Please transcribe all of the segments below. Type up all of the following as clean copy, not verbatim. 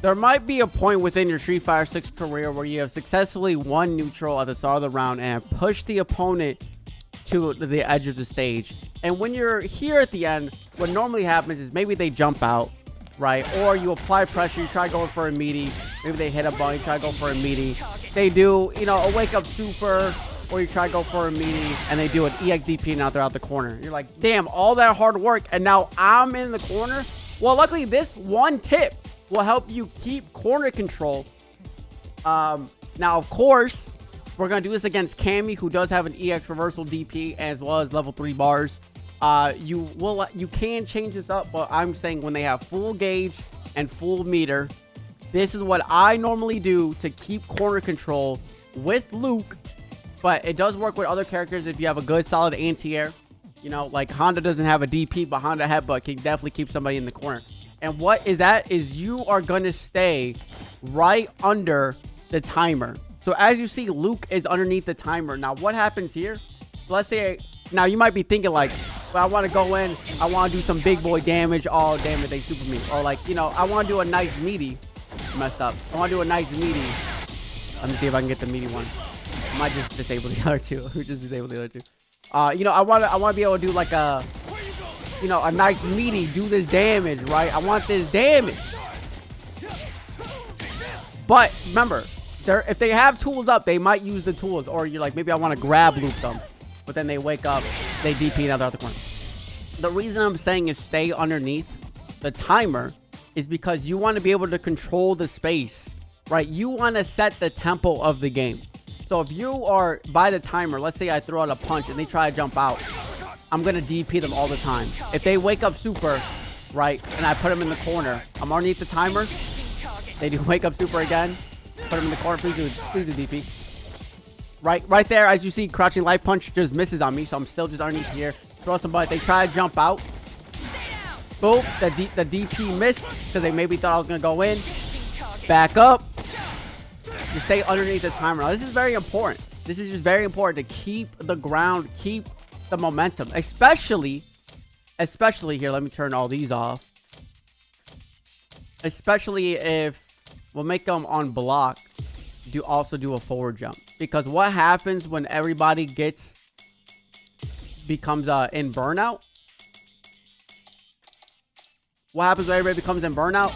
There might be a point within your Street Fighter 6 career where you have successfully won neutral at the start of the round and pushed the opponent to the edge of the stage. And when you're here at the end, what normally happens is maybe they jump out, right? Or you apply pressure, you try going for a meaty. Maybe they hit a button, you try to go for a meaty. They do, you know, a wake up super, or you try to go for a meaty, and they do an EXDP and now they're out the corner. You're like, damn, all that hard work, and now I'm in the corner? Well, luckily, this one tip will help you keep corner control. Now, of course, we're going to do this against Cammy, who does have an EX reversal DP as well as level 3 bars. You can change this up, but I'm saying when they have full gauge and full meter, this is what I normally do to keep corner control with Luke. But it does work with other characters if you have a good solid anti-air. You know, like Honda doesn't have a DP, but Honda headbutt can definitely keep somebody in the corner. And what is that? Is you are going to stay right under the timer. So as you see, Luke is underneath the timer. Now, what happens here? So let's say, now you might be thinking like, well, I want to go in. I want to do some big boy damage. Oh, damn it, they super me. Or like, you know, I want to do a nice meaty. Messed up. I want to do a nice meaty. Let me see if I can get the meaty one. I might just disable the other two. Who just disabled the other two? You know, I want to be able to do like a, you know, a nice meaty, do this damage, right? I want this damage. But remember, if they have tools up, they might use the tools. Or you're like, maybe I want to grab loop them. But then they wake up, they DP, now they're out the corner. The reason I'm saying is stay underneath the timer is because you want to be able to control the space, right? You want to set the tempo of the game. So if you are by the timer, let's say I throw out a punch and they try to jump out, I'm going to DP them all the time. If they wake up super, right, and I put them in the corner, I'm underneath the timer. They do wake up super again. Put them in the corner. Please do DP. Right there, as you see, crouching light punch just misses on me, so I'm still just underneath here. Throw somebody. They try to jump out. Boom. The DP missed because they maybe thought I was going to go in. Back up. You stay underneath the timer. Now, this is very important. This is just very important to keep the ground, keep the momentum. Especially here, let me turn all these off. Especially if we'll make them on block, also do a forward jump. Because what happens when everybody becomes in burnout? What happens when everybody becomes in burnout?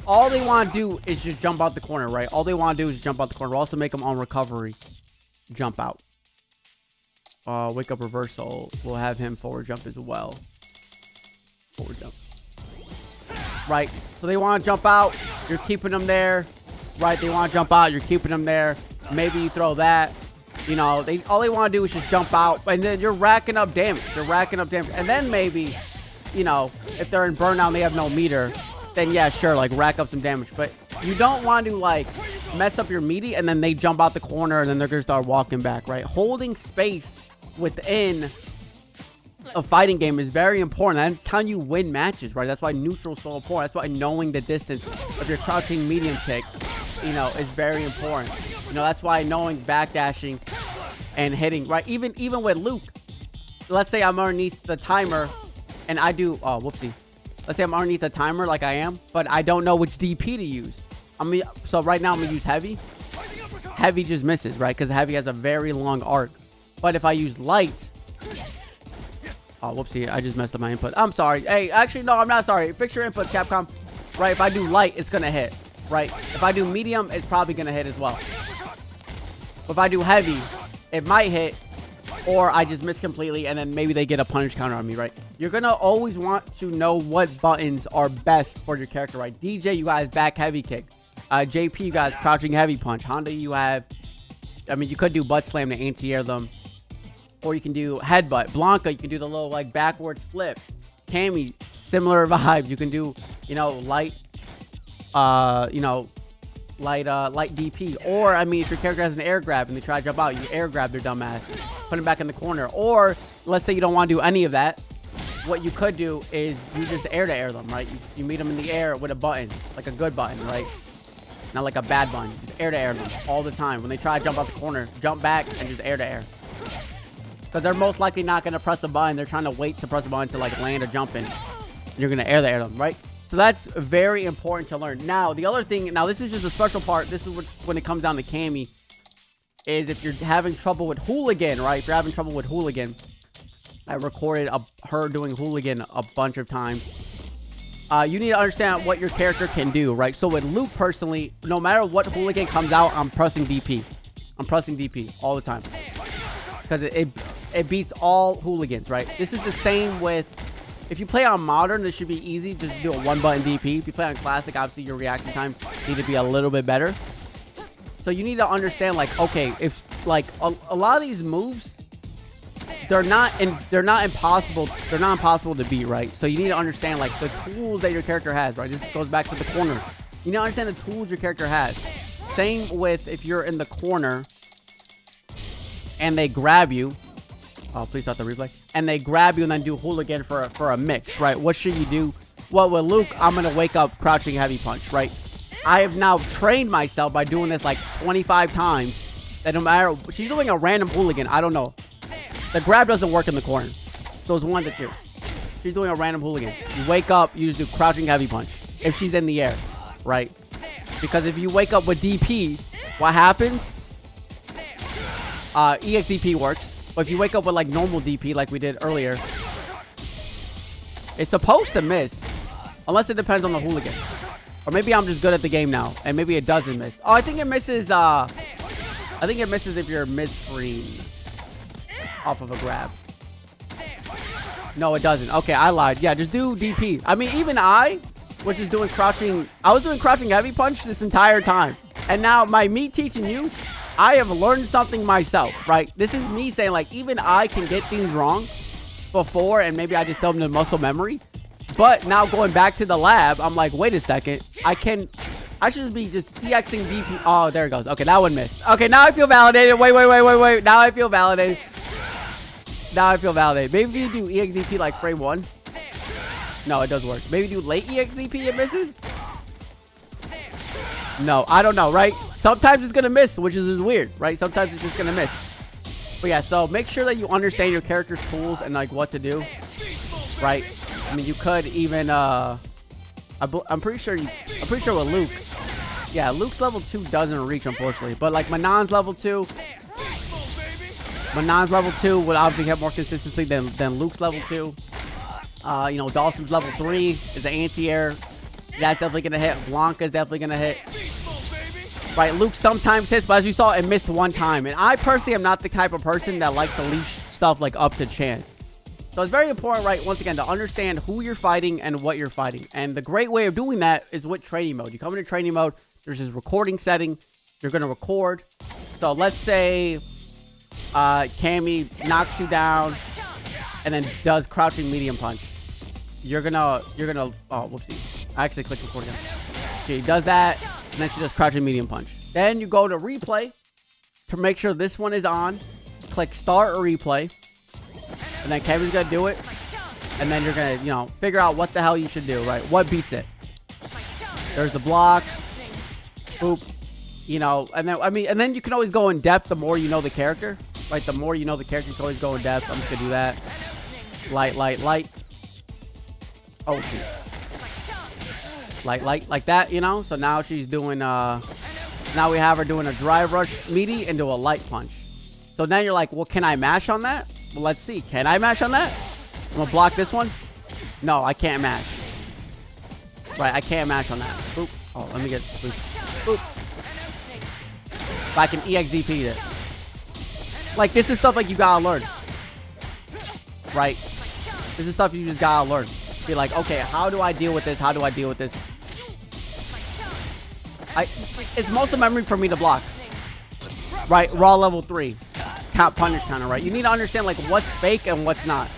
All they want to do is just jump out the corner, right? All they want to do is jump out the corner. We'll also make them on recovery. Jump out. Wake up reversal. We'll have him forward jump as well. Forward jump. Right. So they want to jump out. You're keeping them there. Right. They want to jump out. You're keeping them there. Maybe you throw that. You know, all they want to do is just jump out. And then you're racking up damage. You're racking up damage. And then maybe, you know, if they're in burnout and they have no meter, then yeah, sure, like rack up some damage. But you don't want to like mess up your meaty and then they jump out the corner and then they're gonna start walking back, right? Holding space within a fighting game is very important. That's how you win matches, right? That's why neutral is so important. That's why knowing the distance of your crouching medium kick, you know, is very important. You know, that's why knowing backdashing and hitting, right? Even with Luke, let's say I'm underneath the timer and I do, oh, whoopsie. Let's say I'm underneath the timer like I am, but I don't know which DP to use. So right now I'm going to use heavy. Heavy just misses, right? Because heavy has a very long arc. But if I use light... Oh, whoopsie. I just messed up my input. I'm sorry. Hey, actually, no, I'm not sorry. Fix your input, Capcom. Right, if I do light, it's going to hit. Right? If I do medium, it's probably going to hit as well. But if I do heavy, it might hit. Or I just miss completely, and then maybe they get a punish counter on me, right? You're going to always want to know what buttons are best for your character, right? DJ, you guys back heavy kick. JP, you guys crouching heavy punch. Honda, you have... I mean, you could do butt slam to anti-air them. Or you can do headbutt. Blanca, you can do the little, like, backwards flip. Cammy, similar vibes. You can do, you know, light... light DP. Or, I mean, if your character has an air grab and they try to jump out, you air grab their dumb ass, put them back in the corner. Or, let's say you don't want to do any of that. What you could do is you just air to air them, right? You meet them in the air with a button, like a good button, right? Not like a bad button. Just air to air them all the time. When they try to jump out the corner, jump back and just air to air. Because they're most likely not going to press a button. They're trying to wait to press a button to like land or jump in. And you're going to air to air them, right? So that's very important to learn. Now, the other thing, now this is just a special part. This is when it comes down to Cammy, is if you're having trouble with Hooligan, right? If you're having trouble with Hooligan, I recorded her doing Hooligan a bunch of times. You need to understand what your character can do, right? So with Luke, personally, no matter what Hooligan comes out, I'm pressing DP. I'm pressing DP all the time. Because it beats all Hooligans, right? This is the same with... If you play on Modern, this should be easy. Just do a one-button DP. If you play on Classic, obviously your reaction time need to be a little bit better. So you need to understand, like, okay, if like a lot of these moves, they're not impossible. They're not impossible to beat, right? So you need to understand, like, the tools that your character has, right? This goes back to the corner. You need to understand the tools your character has. Same with if you're in the corner and they grab you. Oh, please stop the replay. And they grab you and then do Hooligan for a mix, right? What should you do? Well, with Luke, I'm going to wake up crouching heavy punch, right? I have now trained myself by doing this like 25 times that no matter... She's doing a random Hooligan. I don't know. The grab doesn't work in the corner. So it's 1 to 2. She's doing a random Hooligan. You wake up, you just do crouching heavy punch. If she's in the air, right? Because if you wake up with DP, what happens? EXDP works. But if you wake up with like normal DP like we did earlier, it's supposed to miss. Unless it depends on the Hooligan. Or maybe I'm just good at the game now. And maybe it doesn't miss. Oh, I think it misses if you're mid-screen off of a grab. No, it doesn't. Okay, I lied. Yeah, just do DP. I mean, even I was just doing crouching. I was doing crouching heavy punch this entire time. And now me teaching you, I have learned something myself, right? This is me saying, like, even I can get things wrong before, and maybe I just tell them to muscle memory. But now going back to the lab, I'm like, wait a second. I should be just EXing DP. Oh, there it goes. Okay, that one missed. Okay, now I feel validated. Wait. Now I feel validated. Maybe you do EXDP like frame 1. No, it does work. Maybe do late EXDP, it misses. No, I don't know, right? Sometimes it's going to miss, which is weird, right? Sometimes it's just going to miss. But yeah, so make sure that you understand your character's tools and like what to do, right? I mean, you could even, I'm pretty sure with Luke, yeah, Luke's level 2 doesn't reach, unfortunately. But like Manon's level 2 would obviously have more consistency than Luke's level 2. You know, Dawson's level 3 is an anti-air. That's definitely going to hit. Blanca's definitely going to hit. Right, Luke sometimes hits, but as you saw, it missed 1 time. And I personally am not the type of person that likes to leash stuff like up to chance. So it's very important, right, once again, to understand who you're fighting and what you're fighting. And the great way of doing that is with training mode. You come into training mode, there's this recording setting. You're going to record. So let's say Cammy knocks you down and then does crouching medium punch. You're gonna, oh, whoopsie. I actually clicked record again. Okay, he does that, and then she does crouching medium punch. Then you go to replay to make sure this one is on. Click start or replay. And then Kevin's gonna do it. And then you're gonna, you know, figure out what the hell you should do, right? What beats it? There's the block. Boop. You know, and then, I mean, and then you can always go in depth the more you know the character. Like, the more you know the character, you can always go in depth. I'm just gonna do that. Light. Oh, shoot. Like that, you know? So now she's doing, now we have her doing a drive rush meaty into a light punch. So now you're like, well, can I mash on that? Well, let's see. Can I mash on that? I'm gonna block this one. No, I can't mash. Right, I can't mash on that. Boop. Oh, let me get, boop. If I can EXDP it. Like, this is stuff like you gotta learn. Right? This is stuff you just gotta learn. Be like, okay, how do I deal with this? How do I deal with this? It's muscle memory for me to block. Right? Raw level 3. Count punish counter, right? You need to understand, like, what's fake and what's not.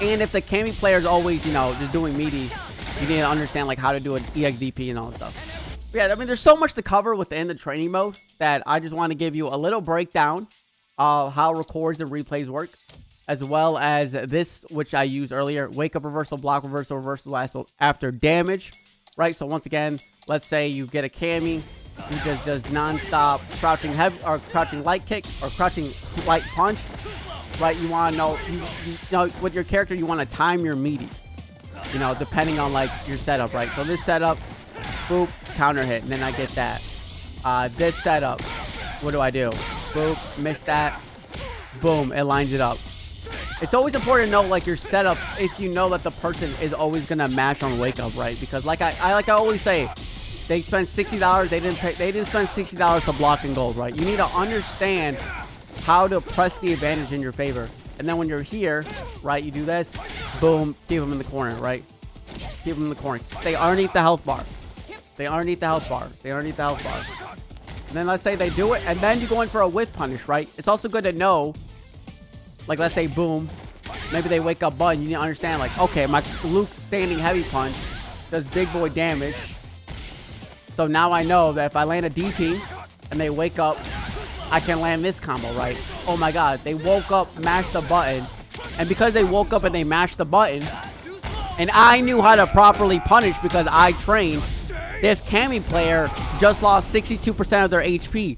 And if the Cammy player is always, you know, just doing meaty, you need to understand, like, how to do an EXDP and all that stuff. But yeah, I mean, there's so much to cover within the training mode that I just want to give you a little breakdown of how records and replays work, as well as this, which I used earlier, wake up reversal, block reversal, reversal after damage, right? So once again, let's say you get a Cammy who just does non-stop crouching heavy or crouching light kick or crouching light punch, right? You want to know, you know, with your character, you want to time your meaty. You know, depending on like your setup, right? So this setup, boop, counter hit, and then I get that. This setup, what do? Boop, miss that. Boom, it lines it up. It's always important to know like your setup if you know that the person is always gonna mash on wake up, right? Because like I always say, they spent $60. They didn't spend $60 to block in gold, right? You need to understand how to press the advantage in your favor. And then when you're here, right, you do this, boom, keep them in the corner, right? Keep them in the corner. Stay underneath the health bar. Stay underneath the health bar. Stay underneath the health bar. And then let's say they do it, and then you go in for a whiff punish, right? It's also good to know, like let's say boom, maybe they wake up button. You need to understand, like, okay, my Luke's standing heavy punch does big boy damage. So now I know that if I land a DP and they wake up, I can land this combo, right? Oh my god, they woke up, mashed the button, and because they woke up and they mashed the button, and I knew how to properly punish because I trained, this Cammy player just lost 62% of their HP,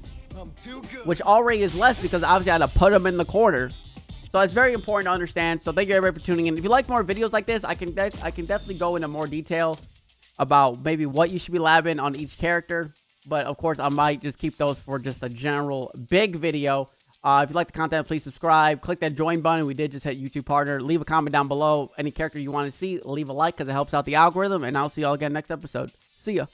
which already is less because obviously I had to put them in the corner. So it's very important to understand. So thank you everybody for tuning in. If you like more videos like this, I can definitely go into more detail about maybe what you should be labbing on each character. But of course, I might just keep those for just a general big video. If you like the content, please subscribe. Click that join button. We did just hit YouTube partner. Leave a comment down below. Any character you want to see, leave a like because it helps out the algorithm. And I'll see y'all again next episode. See ya.